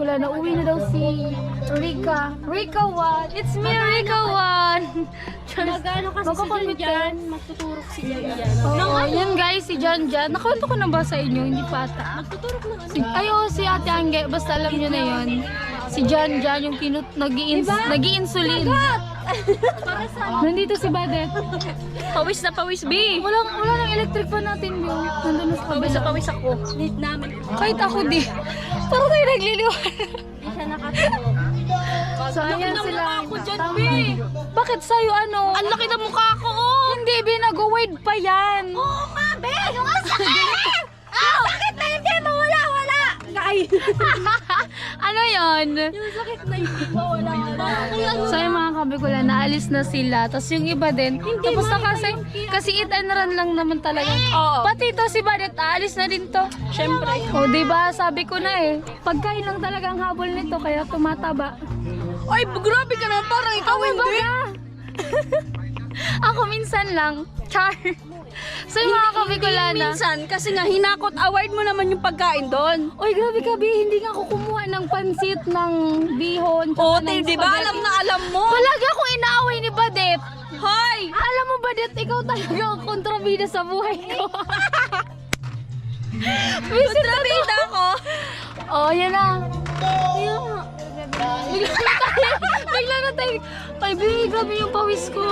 Kabikulan na uwi na daw si Rika. Rika 1! It's me, Rika 1! Magano kasi si Jan, magtuturok si Jan. Oo, yan guys, si Jan Jan. Nakawento ko na ba sa inyo? Hindi pa ata. Magtuturok lang ano. Si Ate Angge, basta alam nyo na yun. Si Jan Jan, yung nag-i-insulin. Para sa Nandito si Badet. pawis na pawis, B. Wala nang electric pa natin yun. Nandun na sa Pawis na kabila. pawis ako. Need namin. Kahit ako di. Parang tayo nagliliwan. Hindi siya nakatulog. So ayan ng sila. mukha ko dyan, Tama. B. Bakit sa'yo ano? Ang laki ng mukha ko, oh. Hindi, binag-wide pa yan. Oo nga, be. Yung sakit. Ang sakit na yung tema. Wala. Ay. Ano yon? Yung sakit na yung tema. Wala. So yung mga kabikulan, naalis na sila. Tapos yung iba din, tapos na kasi eat and run lang naman talaga. Oo. Pati ito si Badet, aalis na din to. Siyempre. O diba, sabi ko na eh, pagkain lang talaga ang habol nito, kaya tumataba. Ay, grabe ka na. Parang ikaw hindi. Ako minsan lang. Char. So yung mga kabikulana. Minsan, kasi nga hinakot award mo naman yung pagkain doon. Oy, grabe ka, Bi. Hindi nga ako kumuha ng pansit, ng bihon. Oo, ng di ba? spaghetti. Alam na alam mo. Palagi akong inaaway ni Badet. Hoy! Alam mo, Badet, ikaw talaga ang kontrabida sa buhay ko. Kontrabida ko. Oh, yan na. Bigla na tayo. Ay, Bi, grabe yung pawis ko.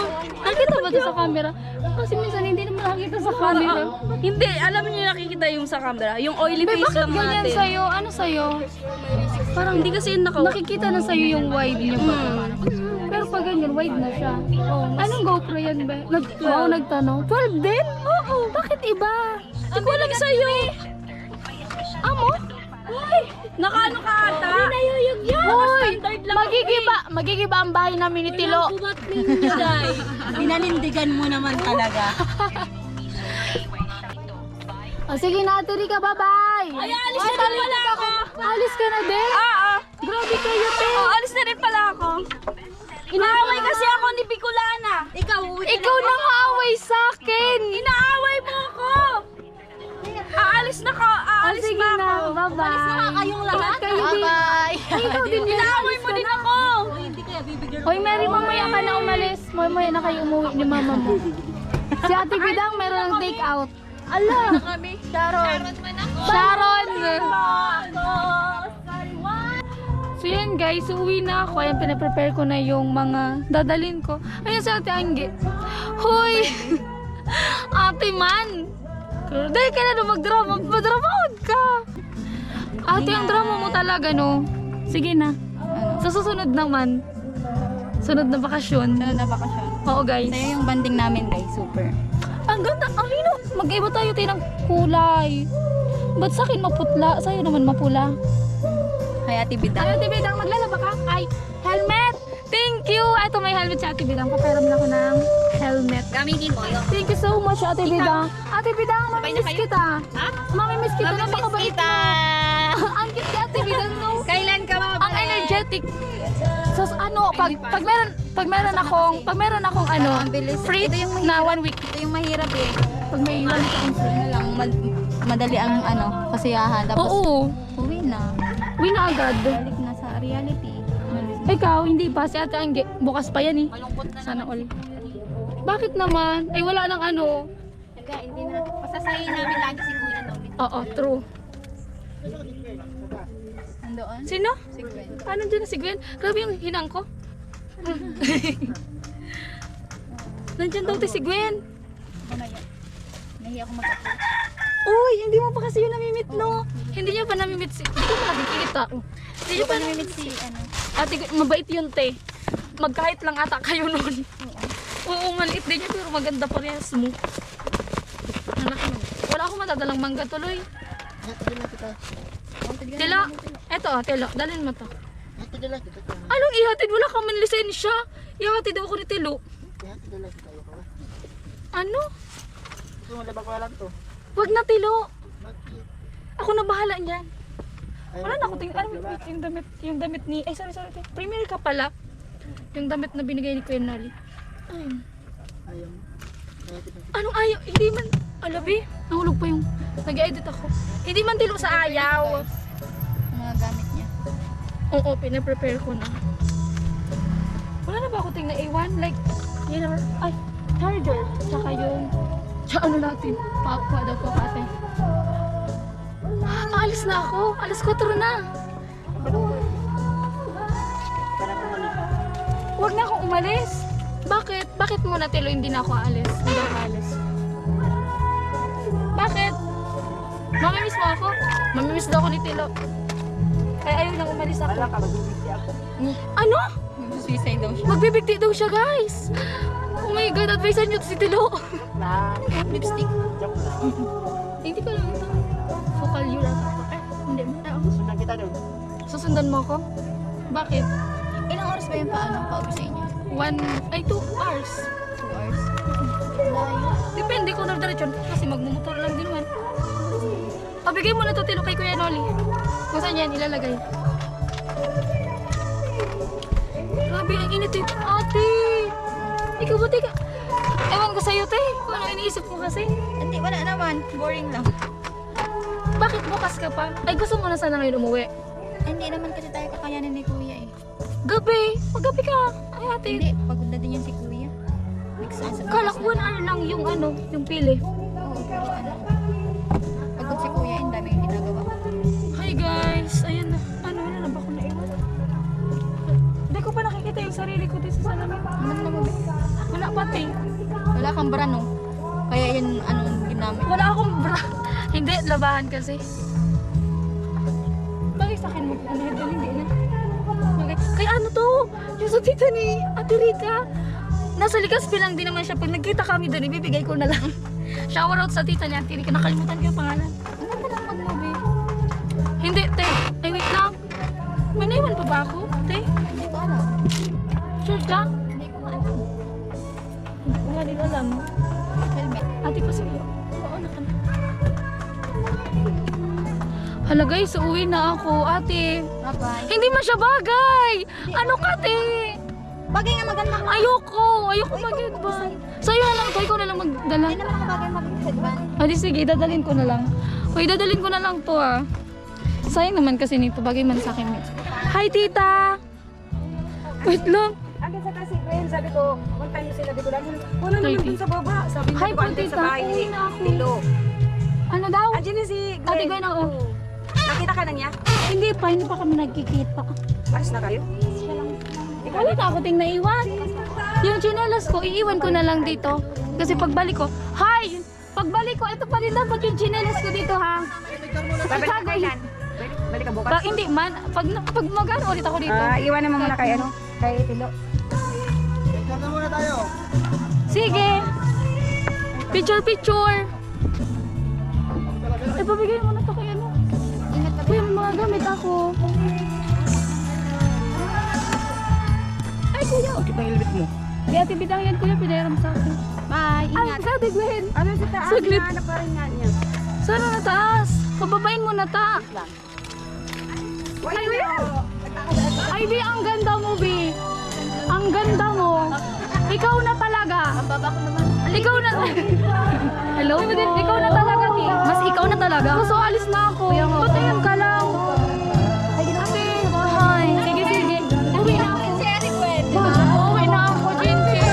Nakita ba ito sa camera? Kasi minsan hindi naman nakikita sa camera. Hindi, alam niyo nakikita yung sa camera. Yung oily Be, face bakit lang ganyan natin. sa'yo? Ano sa'yo? Parang hindi kasi yun Nakikita na sa'yo yung wide niya ba? Pero pag ganyan, wide na siya. Anong GoPro yan, be? Oo, nagtanong. 12 din? Oo. Bakit iba? Hindi ko alam sa'yo. Amo? Nakaano ka ata? Nayuyog yan. Hoy, Standard lang magigiba ang bahay namin ni Tilo. Bumat ninyo, Day. Pinanindigan mo naman talaga. Oh, sige na, Rika, bye-bye. Ay, alis na rin pala ako. Alis ka na din? Oo. Grabe kayo, te. Oo, alis na rin pala ako. Inaaway kasi ako ni Bicolana. Ikaw, uwi ka Ikaw nang aaway sa akin. Inaaway mo ako. Aalis na ka. Aalis Sige na na, ako. bye-bye. Alis na nga kayong lahat. Ingat kayo din. Ay, ikaw din yan. Inaaway mo din ako. Hindi kaya bibigyan Hoy, Mary, mamaya ka na umalis. Mamaya na kayo umuwi ni mama mo. Si Ate Bidang meron ng take out. Ala! Kami. Sharon. Sharon! So yan guys, uwi na ako. Ayan, pinaprepare ko na yung mga dadalhin ko. Ayan si Ate Angge. Hoy! Ate man! Dahil ka na na magdrama. Madramaon ka! Ate, ang drama mo talaga, no? Sige na. Sa susunod naman. Sunod na bakasyon. Ano na bakasyon? Oo guys. Sa'yo yung banding namin, guys. Super. Ang ganda, ang lino. Mag-iba tayo ng kulay. Ba't sa akin maputla? Sa'yo naman mapula. Hay, Ate Bida. Ay, Ate Bidang, maglalaba ka? Ay, helmet! Thank you! Ito, may helmet si Ate Bidang. Papayaram na ako ng helmet. Gamitin mo yun. Thank you so much, Ate Bidang. Ate Bidang, mamimiss kita. Ha? Mamimiss kita. Napakabait mo. Ang cute si Ate Bidang, no? Kailan ka ba? Ang energetic. So, ano, pag meron akong ano, Ang bilis. free Ito yung na 1 week. Ito yung mahirap eh. Pag may 1 week akong free. Ano lang, madali ang kasiyahan. Tapos, Oo. uwi na. Uwi na agad. Balik na sa reality. Ikaw, hindi pa. Si Ate Angge, bukas pa yan eh. Sana all. Bakit naman? Ay, wala nang ano. Hindi na. Pasasayin namin lagi si Kuya Nomi. Oo, true. Nandoon? Sino? Si Gwen. Ano dyan na si Gwen? Grabe yung hinang ko. Nandyan daw tayo si Gwen. Mamaya. Nahiya ako mag-upload. Uy, hindi mo pa kasi yun namimit, no? Hindi niya pa namimit si... Hindi ko pa nakikita. Hindi niya pa namimit si... Ate, mabait yun, te. Magkahit lang ata kayo nun. Oo, maliit din niya, pero maganda pa rin. Smooth. Wala akong matadalang mangga tuloy. Tilo, eto, Tilo, dalhin mo to. Anong ihatid? Wala kang man lisensya. Ihatid daw ako ni Tilo. Ano? Wag na, Tilo. Ako na bahala niyan. Wala na ako tingin. Ano, wait, yung damit ni... Ay, sorry. Premier ka pala. Yung damit na binigay ni Kuya Nali. Ayaw. Anong ayaw? Hindi man... Alabi, nahulog pa yung... Nag-edit ako. Hindi man Tilo sa ayaw. Mga gamit niya. Oo, pinaprepare ko na. Wala na ba ako ting naiwan? Like, yun na, ay, charger. Tsaka yung, ano natin, pakuha daw ko ate. Aalis na ako. Alas 4 na. Huwag na akong umalis. Bakit? Bakit muna, Tilo, hindi na ako aalis? Hindi ako aalis. Bakit? Mamimiss mo ako? Mamimiss daw ako ni Tilo. Kaya ayaw nang umalis ako. Wala ka, magbibigti ako. Ano? Suicide daw siya. Magbibigti daw siya, guys. Oh my God, advisean niyo si Tilo. Lipstick. Joke lang. Hindi ko lang ito. Focal urata. Hindi mo na ako. Sundan kita doon. Susundan mo ako? Bakit? Ilang oras ba yung pauwi sa inyo? 2 hours. 2 hours. Layo. Depende kung nagdiretso kasi magmumotor lang din man. Pabigay mo na to, Tilo, kay Kuya Noli. Kung saan yan ilalagay. Grabe, ang init eh. Ate! Ikaw ba, tika? Ewan ko sa'yo, te. Kung ano iniisip mo kasi. Hindi, wala naman. Boring lang. Bakit bukas ka pa? Ay, gusto mo na sana ngayon umuwi. Hindi naman kasi tayo kakayanin ni Kuya eh. Gabi! Magabi ka! Ay, ate. Hindi, pagod na din yan si Kuya. Nagsasabay. Kala ko 1 hour lang yung ano, yung pili. Oo, pero ano. Pagod si Kuya, ang dami yung ginagawa. Hi guys! Ayan na. Ano, wala na ba ako naiwan? Hindi ko pa nakikita yung sarili ko dito sa salamin. Ano naman ba? Wala pati. Wala kang bra, no? Kaya yan, ginamit. Wala akong bra. Hindi, labahan kasi. Bagay sa akin mo. Ano yun? Hindi na. Bagay. Kaya ano to? Yung sa tita ni Ate Rica. Nasa Ligaspi lang din naman siya. Pag nagkita kami doon, ibibigay ko na lang. Shower out sa tita ni Ate Rica. Nakalimutan ko yung pangalan. Ano ba lang mag-movie? Hindi, te. Ay, wait lang. May naiwan pa ba ako? Te? Hindi ko alam. Sure ka? Hindi ko alam. Wala din alam. Helmet. Ate ko sa'yo. Oo, naka na. Hala guys, uuwi na ako, ate. Bye-bye. Hindi man siya bagay. Ano ka, te? Bagay nga maganda ka. Ayoko mag-headband. Sa'yo na lang to, ikaw na lang magdala. Hindi naman ako bagay mag-headband. Adi, sige, dadalhin ko na lang. Uy, dadalhin ko na lang to, ah. Sayang naman kasi nito, bagay man sa akin. Hi, tita! Wait lang. Agad sa kasi Gwen, sabi ko, one time sinabi ko lang, wala Hi, naman dun Tita. sa baba. Sabi Hi niya po, ko, andun Tita. sa bahay Uwi ni na ako. Tilo. Ano daw? Andiyan na si Gwen. Ate Gwen, oo. Nakita ka na niya? Hindi pa kami nagkikita. Paris na kayo? Wala na ako ting naiwan. Yung chinelas ko, iiwan ko na lang dito. Kasi pagbalik ko, hi! Pagbalik ko, ito pa rin dapat yung chinelas ko dito, ha? Babalik ka kailan? Balik ka bukas? Hindi man, pag magano ulit ako dito. Iwanan mo muna kay ano? Kay Tilo. Sige! Picture! Eh, pabigay mo na to kay ano. Ingat ka. Kuya, may mga gamit ako. Ay, kuya! Bakit ang helmet mo? Di ate bidang yan, kuya, pinairam sa akin. Bye, Ay, ingat. sa ate Gwen! Ano si taas? Saglit. Nahanap pa rin nga niya. Sana na taas? Pababain mo na ta. Ay, Ay, Bi, ang ganda mo, Bi. Ang ganda mo. Ikaw na talaga. Ang baba ko naman. Ikaw na. Hello po. Ikaw na talaga, Bi. Mas ikaw na talaga. Gusto, alis na ako. Patayan ka lang. Ate, hi. Sige, sige. Uwi na ako. Si Ate Gwen. Uwi na ako, Jinjin.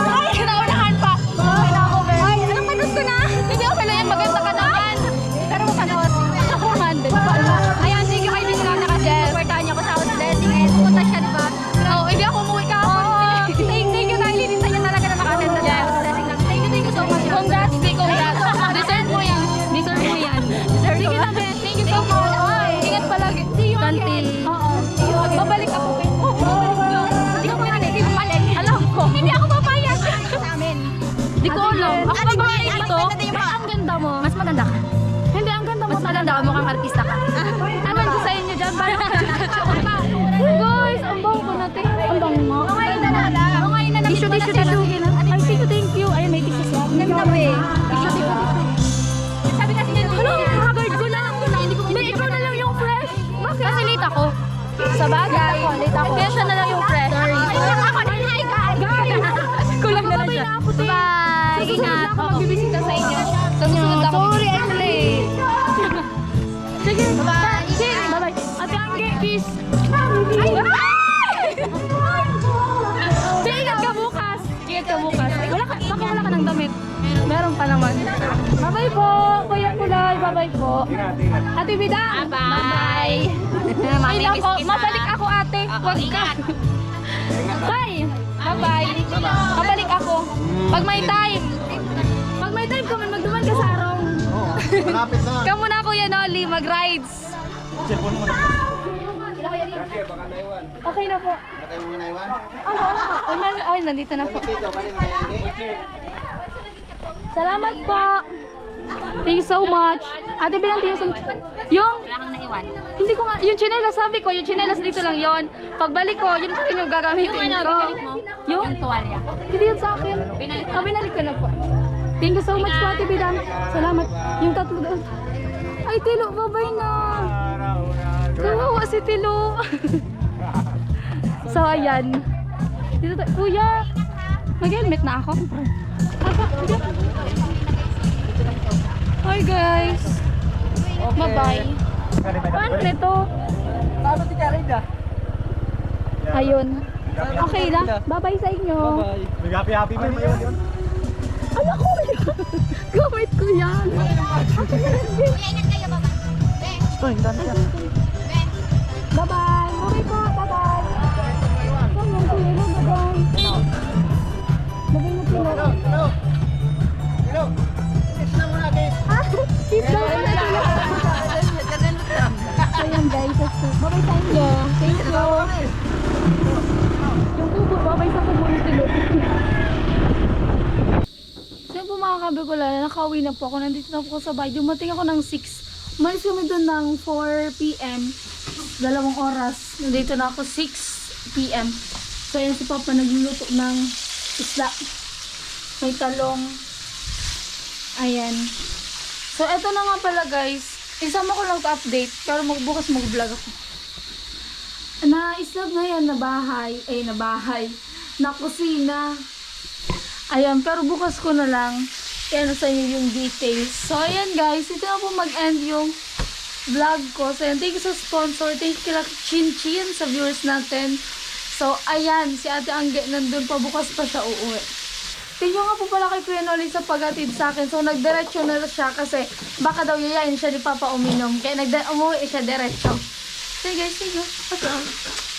Ay, naunahan pa. Uwi na ako, Ben. Ay, anong panos ko na? Hindi, okay lang yan. Maganda ka naman. Pero panos. Ako, handed. Ayan, thank you kay Miss Nana kasi supportahan niya ko sa outletting and pupunta siya, di ba? Oo, hindi ako umuwi ka. Thank you, dahil hindi niya talaga na maka-attend sa outletting lang. Thank you so much. Congrats, Bi, congrats. Deserve mo yan. Deserve mo yan. Sige na, Ben. Thank you so much. Ingat palagi. See you again. Oo. Babalik ako, Ben. Oo, babalik ka. Hindi ko pwede, hindi bumalik. Alam ko. Hindi ako papayag. Sa amin. Di ko alam. Ako Ate babae Gwen, ito. Ate Gwen, Ang ganda mo. Mas maganda ka. Hindi, ang ganda mo. Mas maganda ka, mukhang artista ka. Ano ko sa inyo dyan? Guys, ang bango ko natin. Ang bango mo. Tissue. Ay, thank you. Ay, may tissue siya. Ganda mo eh. Sabi kasi niya, hello, haggard ko na. Hindi, ikaw na lang yung fresh. Bakit? Kasi late ako. Sa bagay. Late ako. Kaya siya na lang yung fresh. Sorry. Ako na, hi guys. Kulang na lang siya. Bye. Ingat. Ako magbibisita sa inyo. Sa susunod ako. Sorry, I'm late. Sige. Bye-bye. Bye-bye. Ate Angge, peace. Bye-bye po, Kuya Kulay. Bye-bye po. Ate Bidang. Bye! Ay, ako. Mabalik ako, ate. Wag ka. Bye. Bye-bye. Mabalik ako. Pag may time. Pag may time ka man, magduman ka sa arong. Malapit na. Kamu na, Kuya Nolly, mag-rides. Okay na po. Patay mo na iwan. Ay, nandito na po. Dito, balik na yan. Salamat po. Thank you so much. Ate Bilang, thank you so much. Yung, Wala kang naiwan. hindi ko nga, yung chinelas, sabi ko, yung chinelas dito lang yon. Pagbalik ko, yun pa rin yung gagamitin Yung ano, ko. binalit mo? Yung? Yung tuwalya. Hindi yun sa akin. Binalik ko na po. Thank you so much po, Ate Bilang. Salamat. Yung tatlo doon. Ay, Tilo, babay na. Kawawa si Tilo. So, ayan. Dito tayo. Kuya, mag-helmet na ako. Apa, kuya. Hi, guys. Bye-bye. Paano nito? Paano si Karida? Ayun. Okay na. Bye-bye sa inyo. Mag-happy-happy man yun. Ano ko yan? Gamit ko yan. Kuya, ingat kayo, baba. Bye-bye. Okay po. Bye-bye. Saan yung kuya mo? Bye-bye. Bye-bye na Tilo. Hello. Hello. Kiss na muna, kiss. Kiss daw ko na Tilo. Ayan guys. Bye-bye sa inyo. Thank you. Yung kubo. Bye-bye sa kubo ni Tilo. So yun po mga kabigulala, nakauwi na po ako. Nandito na po ako sa bahay. Dumating ako ng 6. Umalis kami doon ng 4 p.m. 2 oras. Nandito na ako 6 p.m. So yun si Papa nagluluto ng isda. May talong. Ayan. So eto na nga pala guys. Isama ko lang to update. Pero magbukas mag-vlog ako. Na-islog na yan na bahay. Na bahay. Na kusina. Ayan, pero bukas ko na lang i-ano sa inyo yung details. So, ayan guys, ito na po mag-end yung vlog ko. So, ayan, thank you sa sponsor. Thank you kila Chin Chin sa viewers natin. So, ayan, si Ate Angge nandun pa, bukas pa siya uuwi. Thank you nga po pala kay Kuya Nolly sa paghatid sa akin. So, nagdiretso na siya kasi baka daw yayain siya ni Papa uminom. Kaya umuwi siya diretso. So, guys, see you. What's up?